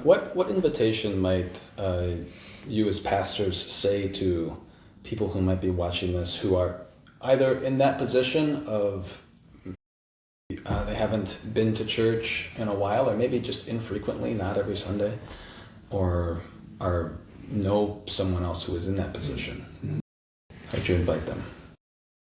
What invitation might you as pastors say to people who might be watching this who are either in that position of they haven't been to church in a while, or maybe just infrequently, not every Sunday, or know someone else who is in that position? How'd you invite them?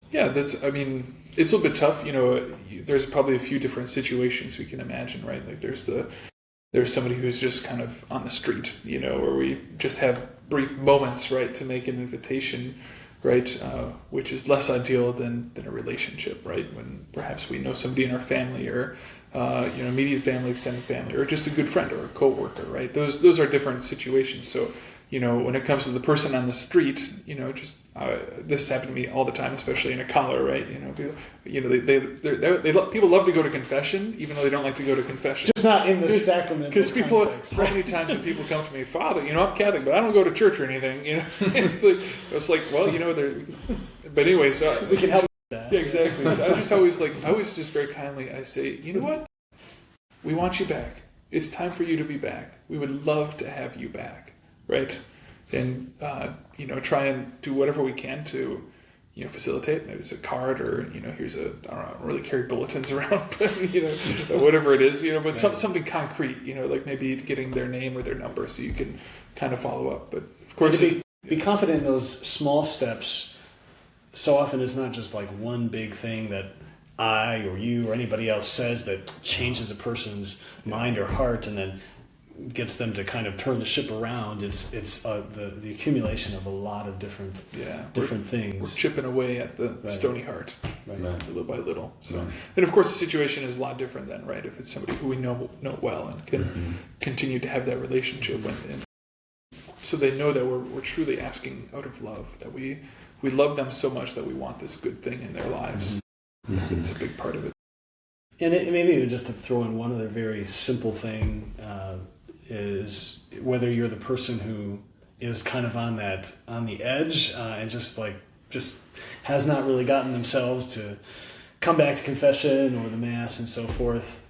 Yeah, it's a little bit tough. There's probably a few different situations we can imagine, right? Like there's somebody who's just kind of on the street, where we just have brief moments, right, to make an invitation, right, which is less ideal than a relationship, right? When perhaps we know somebody in our family or immediate family, extended family, or just a good friend or a coworker, right? Those are different situations. So, when it comes to the person on the street, this happened to me all the time, especially in a collar, right? People love to go to confession, even though they don't like to go to confession. Just not in the sacrament. Because how many times have people come to me, Father, I'm Catholic, but I don't go to church or anything. It's like, well, but anyway, so we can help with that. Yeah, exactly. So I always just very kindly, I say, you know what? We want you back. It's time for you to be back. We would love to have you back. Right, and try and do whatever we can to, facilitate. Maybe it's a card, or here's I don't really carry bulletins around, but whatever it is, but something concrete, like maybe getting their name or their number so you can kind of follow up. But of course, be confident in those small steps. So often it's not just like one big thing that I or you or anybody else says that changes a person's mind or heart, and then gets them to kind of turn the ship around. It's the accumulation of a lot of different things. We're chipping away at the stony heart, right. Little by little. So, and of course, the situation is a lot different then, right? If it's somebody who we know well and can continue to have that relationship, and so they know that we're truly asking out of love, that we love them so much that we want this good thing in their lives. It's a big part of it. And maybe just to throw in one other very simple thing. Is whether you're the person who is kind of on the edge and just has not really gotten themselves to come back to confession or the Mass and so forth.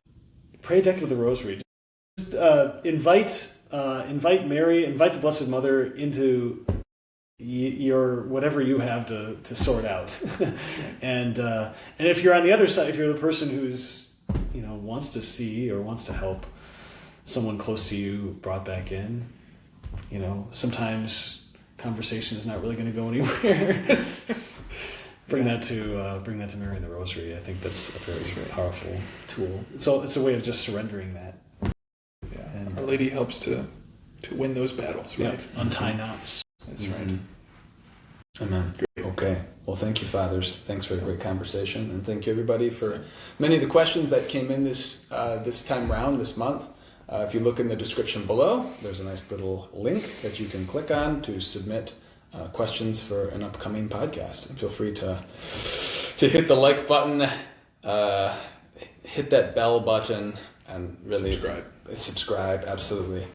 Pray a decade of the Rosary. Just, invite Mary, invite the Blessed Mother into your whatever you have to sort out. And if you're on the other side, if you're the person who's wants to see or wants to help someone close to you brought back in, sometimes conversation is not really going to go anywhere. Bring that to Mary and the Rosary. I think that's a very powerful tool. So it's a way of just surrendering that. Yeah, and Our Lady helps to win those battles, right? Yeah. Untie knots. That's right. Amen. Okay. Well, thank you, Fathers. Thanks for a great conversation, and thank you, everybody, for many of the questions that came in this time round, this month. If you look in the description below, there's a nice little link that you can click on to submit questions for an upcoming podcast. And feel free to hit the like button, hit that bell button, and really subscribe. Absolutely.